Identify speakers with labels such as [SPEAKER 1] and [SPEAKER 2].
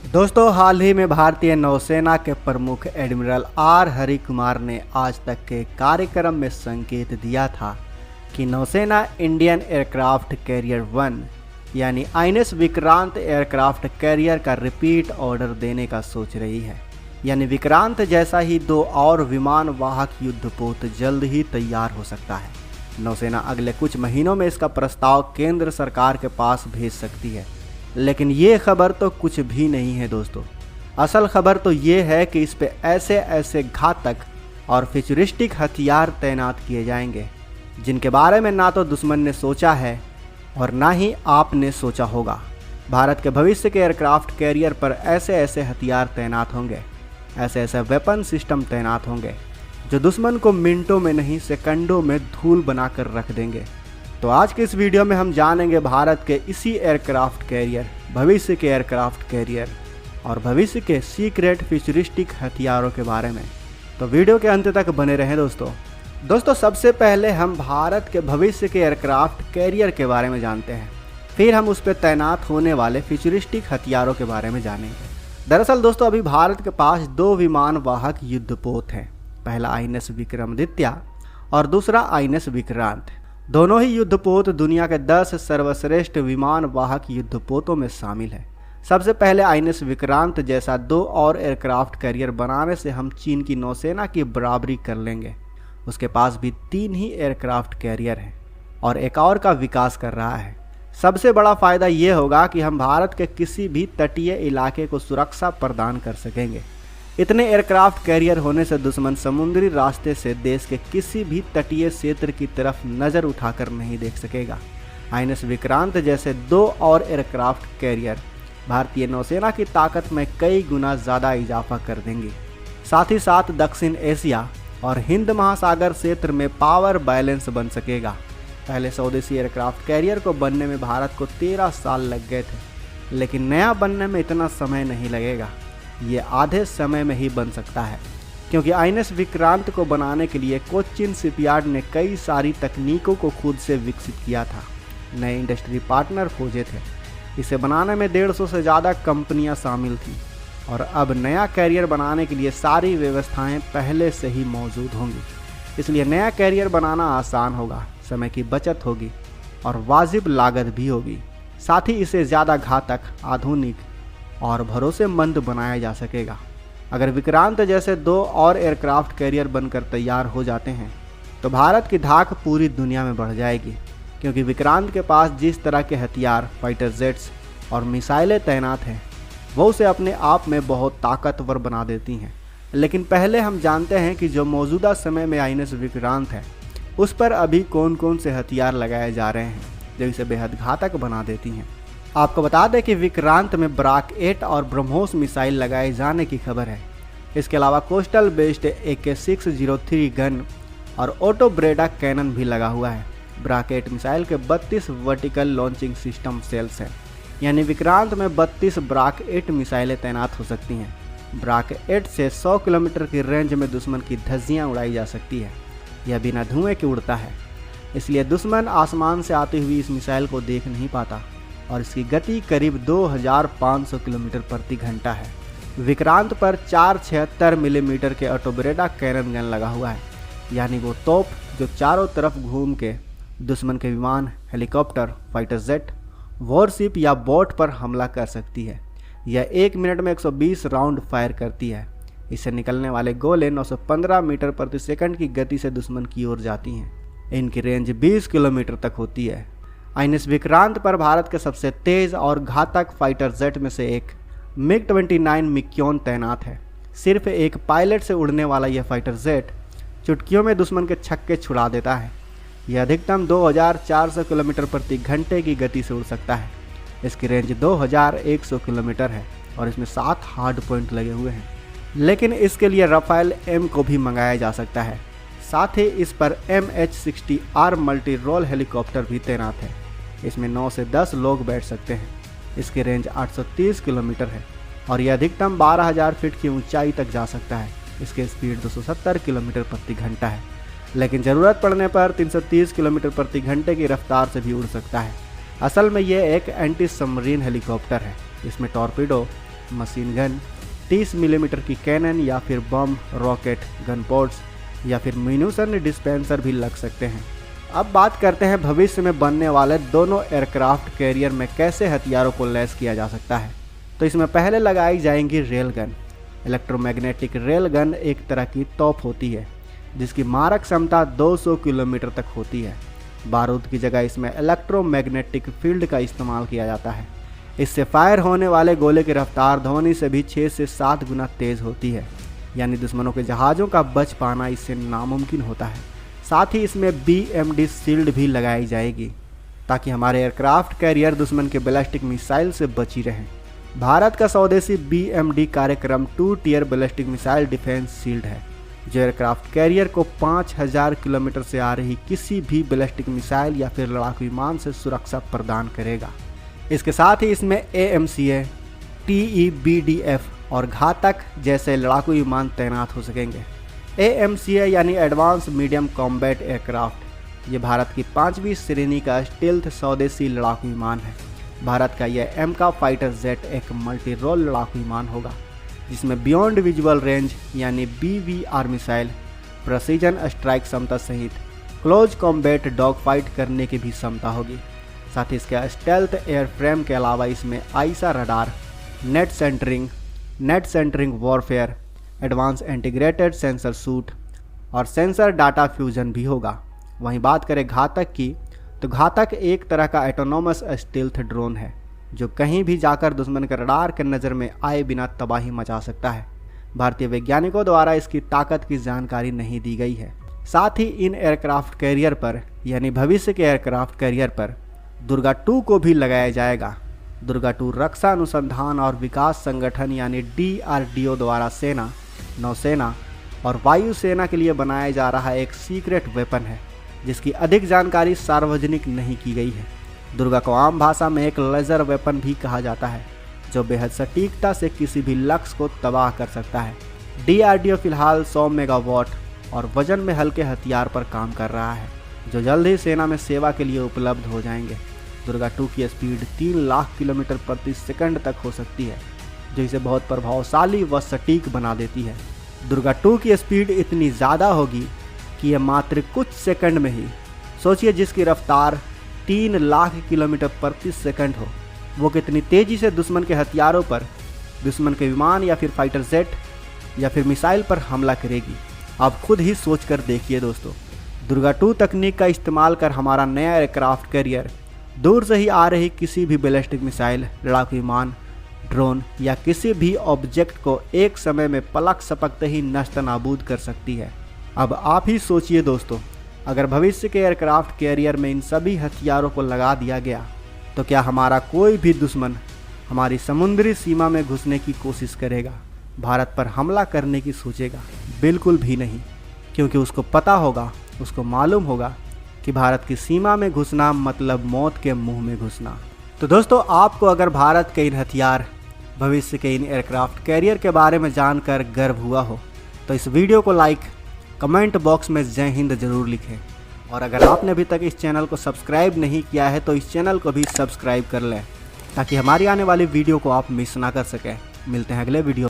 [SPEAKER 1] दोस्तों, हाल ही में भारतीय नौसेना के प्रमुख एडमिरल आर हरि कुमार ने आज तक के कार्यक्रम में संकेत दिया था कि नौसेना इंडियन एयरक्राफ्ट कैरियर 1 यानी आईएनएस विक्रांत एयरक्राफ्ट कैरियर का रिपीट ऑर्डर देने का सोच रही है। यानी विक्रांत जैसा ही 2 और विमान वाहक युद्धपोत जल्द ही तैयार हो सकता है। नौसेना अगले कुछ महीनों में इसका प्रस्ताव केंद्र सरकार के पास भेज सकती है। लेकिन ये खबर तो कुछ भी नहीं है दोस्तों। असल खबर तो ये है कि इस पे ऐसे ऐसे घातक और फ्यूचरिस्टिक हथियार तैनात किए जाएंगे जिनके बारे में ना तो दुश्मन ने सोचा है और ना ही आपने सोचा होगा। भारत के भविष्य के एयरक्राफ्ट कैरियर पर ऐसे ऐसे हथियार तैनात होंगे, ऐसे ऐसे वेपन सिस्टम तैनात होंगे जो दुश्मन को मिनटों में नहीं सेकंडों में धूल बनाकर रख देंगे। तो आज के इस वीडियो में हम जानेंगे भारत के इसी एयरक्राफ्ट कैरियर, भविष्य के एयरक्राफ्ट कैरियर और भविष्य के सीक्रेट फ्यूचरिस्टिक हथियारों के बारे में। तो वीडियो के अंत तक बने रहें दोस्तों। सबसे पहले हम भारत के भविष्य के एयरक्राफ्ट कैरियर के बारे में जानते हैं, फिर हम उस पर तैनात होने वाले फ्यूचरिस्टिक हथियारों के बारे में जानेंगे। दरअसल दोस्तों, अभी भारत के पास 2 विमान वाहक युद्धपोत हैं। पहला आईएनएस विक्रमादित्य और दूसरा आईएनएस विक्रांत। दोनों ही युद्धपोत दुनिया के 10 सर्वश्रेष्ठ विमान वाहक युद्धपोतों में शामिल है। सबसे पहले आईएनएस विक्रांत जैसा 2 और एयरक्राफ्ट कैरियर बनाने से हम चीन की नौसेना की बराबरी कर लेंगे। उसके पास भी 3 ही एयरक्राफ्ट कैरियर हैं और एक और का विकास कर रहा है। सबसे बड़ा फायदा ये होगा कि हम भारत के किसी भी तटीय इलाके को सुरक्षा प्रदान कर सकेंगे। इतने एयरक्राफ्ट कैरियर होने से दुश्मन समुद्री रास्ते से देश के किसी भी तटीय क्षेत्र की तरफ नज़र उठाकर नहीं देख सकेगा। आईएनएस विक्रांत जैसे 2 और एयरक्राफ्ट कैरियर भारतीय नौसेना की ताकत में कई गुना ज़्यादा इजाफा कर देंगी। साथ ही साथ दक्षिण एशिया और हिंद महासागर क्षेत्र में पावर बैलेंस बन सकेगा। पहले स्वदेशी एयरक्राफ्ट कैरियर को बनने में भारत को 13 साल लग गए थे, लेकिन नया बनने में इतना समय नहीं लगेगा। ये आधे समय में ही बन सकता है, क्योंकि आईएनएस विक्रांत को बनाने के लिए कोच्चिन शिपयार्ड ने कई सारी तकनीकों को खुद से विकसित किया था। नए इंडस्ट्री पार्टनर खोजे थे। इसे बनाने में 150 से ज़्यादा कंपनियां शामिल थीं और अब नया कैरियर बनाने के लिए सारी व्यवस्थाएं पहले से ही मौजूद होंगी। इसलिए नया कैरियर बनाना आसान होगा, समय की बचत होगी और वाजिब लागत भी होगी। साथ ही इसे ज़्यादा घातक, आधुनिक और भरोसेमंद बनाया जा सकेगा। अगर विक्रांत जैसे 2 और एयरक्राफ्ट कैरियर बनकर तैयार हो जाते हैं तो भारत की धाक पूरी दुनिया में बढ़ जाएगी, क्योंकि विक्रांत के पास जिस तरह के हथियार, फाइटर जेट्स और मिसाइलें तैनात हैं वो उसे अपने आप में बहुत ताकतवर बना देती हैं। लेकिन पहले हम जानते हैं कि जो मौजूदा समय में आईएनएस विक्रांत है उस पर अभी कौन कौन से हथियार लगाए जा रहे हैं जो इसे बेहद घातक बना देती हैं। आपको बता दें कि विक्रांत में ब्राक 8 और ब्रह्मोस मिसाइल लगाए जाने की खबर है। इसके अलावा कोस्टल बेस्ड AK-603 गन और ऑटो ब्रेडा कैनन भी लगा हुआ है। ब्राक 8 मिसाइल के 32 वर्टिकल लॉन्चिंग सिस्टम सेल्स हैं, यानी विक्रांत में 32 ब्राक 8 मिसाइलें तैनात हो सकती हैं। ब्राक 8 से 100 किलोमीटर की रेंज में दुश्मन की धज्जियाँ उड़ाई जा सकती है। यह बिना धुएं के उड़ता है, इसलिए दुश्मन आसमान से आती हुई इस मिसाइल को देख नहीं पाता और इसकी गति करीब 2500 किलोमीटर प्रति घंटा है। विक्रांत पर 476 मिलीमीटर के ऑटोब्रेडा कैनन गन लगा हुआ है, यानी वो तोप जो चारों तरफ घूम के दुश्मन के विमान, हेलीकॉप्टर, फाइटर जेट, वॉरशिप या बोट पर हमला कर सकती है। यह 1 मिनट में 120 राउंड फायर करती है। इससे निकलने वाले गोले 915 मीटर प्रति सेकंड की गति से दुश्मन की ओर जाती हैं। इनकी रेंज 20 किलोमीटर तक होती है। आईएनएस विक्रांत पर भारत के सबसे तेज और घातक फाइटर जेट में से एक MiG-29 मिक्योन तैनात है। सिर्फ एक पायलट से उड़ने वाला यह फाइटर जेट चुटकियों में दुश्मन के छक्के छुड़ा देता है। यह अधिकतम 2400 किलोमीटर प्रति घंटे की गति से उड़ सकता है। इसकी रेंज 2100 किलोमीटर है और इसमें 7 हार्ड पॉइंट लगे हुए हैं। लेकिन इसके लिए राफेल M को भी मंगाया जा सकता है। साथ ही इस पर MH-60R मल्टी रोल हेलीकॉप्टर भी तैनात है। इसमें 9 से 10 लोग बैठ सकते हैं। इसकी रेंज 830 किलोमीटर है और यह अधिकतम 12000 फीट की ऊंचाई तक जा सकता है। इसकी स्पीड 270 किलोमीटर प्रति घंटा है, लेकिन ज़रूरत पड़ने पर 330 किलोमीटर प्रति घंटे की रफ्तार से भी उड़ सकता है। असल में यह एक एंटी सबमरीन हेलीकॉप्टर है। इसमें टॉर्पीडो, मशीन गन, 30 मिलीमीटर की कैनन या फिर बम, रॉकेट, गन पोर्ट्स या फिर म्यूनिशन डिस्पेंसर भी लग सकते हैं। अब बात करते हैं भविष्य में बनने वाले दोनों एयरक्राफ्ट कैरियर में कैसे हथियारों को लैस किया जा सकता है। तो इसमें पहले लगाई जाएंगी rail gun. Electromagnetic rail gun एक तरह की तोप होती है जिसकी मारक क्षमता 200 किलोमीटर तक होती है। बारूद की जगह इसमें इलेक्ट्रोमैग्नेटिक फील्ड का इस्तेमाल किया जाता है। इससे फायर होने वाले गोले की रफ्तार ध्वनि से भी 6 से 7 गुना तेज होती है, यानी दुश्मनों के जहाज़ों का बच पाना इससे नामुमकिन होता है। साथ ही इसमें BMD शील्ड भी लगाई जाएगी ताकि हमारे एयरक्राफ्ट कैरियर दुश्मन के बैलिस्टिक मिसाइल से बची रहें। भारत का स्वदेशी BMD कार्यक्रम 2 tier ballistic missile defence shield है जो एयरक्राफ्ट कैरियर को 5000 किलोमीटर से आ रही किसी भी बैलिस्टिक मिसाइल या फिर लड़ाकू विमान से सुरक्षा प्रदान करेगा। इसके साथ ही इसमें AMCA, TEBDF और घातक जैसे लड़ाकू विमान तैनात हो सकेंगे। AMCA यानी एडवांस मीडियम कॉम्बैट एयरक्राफ्ट, ये भारत की 5वीं श्रेणी का स्टेल्थ स्वदेशी लड़ाकू विमान है। भारत का यह MK फाइटर जेट एक मल्टी रोल लड़ाकू विमान होगा जिसमें बियॉन्ड विजुअल रेंज यानी BVR मिसाइल, प्रेसिजन स्ट्राइक क्षमता सहित क्लोज कॉम्बैट डॉग फाइट करने की भी क्षमता होगी। साथ ही इसके स्टेल्थ एयरफ्रेम के अलावा इसमें AESA radar, net centring warfare, advance integrated sensor suite और सेंसर डाटा फ्यूजन भी होगा। वहीं बात करें घातक की, तो घातक एक तरह का ऑटोनोमस स्टेल्थ ड्रोन है जो कहीं भी जाकर दुश्मन के रडार के नज़र में आए बिना तबाही मचा सकता है। भारतीय वैज्ञानिकों द्वारा इसकी ताकत की जानकारी नहीं दी गई है। साथ ही इन एयरक्राफ्ट कैरियर पर यानी भविष्य के एयरक्राफ्ट कैरियर पर दुर्गा 2 को भी लगाया जाएगा। दुर्गा 2 रक्षा अनुसंधान और विकास संगठन यानी DRDO द्वारा सेना, नौसेना और वायुसेना के लिए बनाया जा रहा एक सीक्रेट वेपन है जिसकी अधिक जानकारी सार्वजनिक नहीं की गई है। दुर्गा को आम भाषा में एक लेजर वेपन भी कहा जाता है जो बेहद सटीकता से किसी भी लक्ष्य को तबाह कर सकता है। DRDO फिलहाल 100 मेगावाट और वजन में हल्के हथियार पर काम कर रहा है जो जल्द ही सेना में सेवा के लिए उपलब्ध हो जाएंगे। दुर्गा 2 की स्पीड 3 लाख किलोमीटर प्रति सेकंड तक हो सकती है जो इसे बहुत प्रभावशाली व सटीक बना देती है। दुर्गा 2 की स्पीड इतनी ज़्यादा होगी कि यह मात्र कुछ सेकंड में ही, सोचिए जिसकी रफ्तार 3 लाख किलोमीटर प्रति सेकंड हो, वो कितनी तेज़ी से दुश्मन के हथियारों पर, दुश्मन के विमान या फिर फाइटर जेट या फिर मिसाइल पर हमला करेगी। आप खुद ही सोच कर देखिए दोस्तों। दुर्गा 2 तकनीक का इस्तेमाल कर हमारा नया एयरक्राफ्ट कैरियर दूर से ही आ रही किसी भी बैलिस्टिक मिसाइल, लड़ाकू विमान, ड्रोन या किसी भी ऑब्जेक्ट को एक समय में पलक झपकते ही नष्ट नाबूद कर सकती है। अब आप ही सोचिए दोस्तों, अगर भविष्य के एयरक्राफ्ट कैरियर में इन सभी हथियारों को लगा दिया गया तो क्या हमारा कोई भी दुश्मन हमारी समुद्री सीमा में घुसने की कोशिश करेगा, भारत पर हमला करने की सोचेगा? बिल्कुल भी नहीं, क्योंकि उसको पता होगा, उसको मालूम होगा कि भारत की सीमा में घुसना मतलब मौत के मुंह में घुसना। तो दोस्तों, आपको अगर भारत के इन हथियार, भविष्य के इन एयरक्राफ्ट कैरियर के बारे में जानकर गर्व हुआ हो तो इस वीडियो को लाइक, कमेंट बॉक्स में जय हिंद जरूर लिखें। और अगर आपने अभी तक इस चैनल को सब्सक्राइब नहीं किया है तो इस चैनल को भी सब्सक्राइब कर लें ताकि हमारी आने वाली वीडियो को आप मिस ना कर सकें। मिलते हैं अगले वीडियो।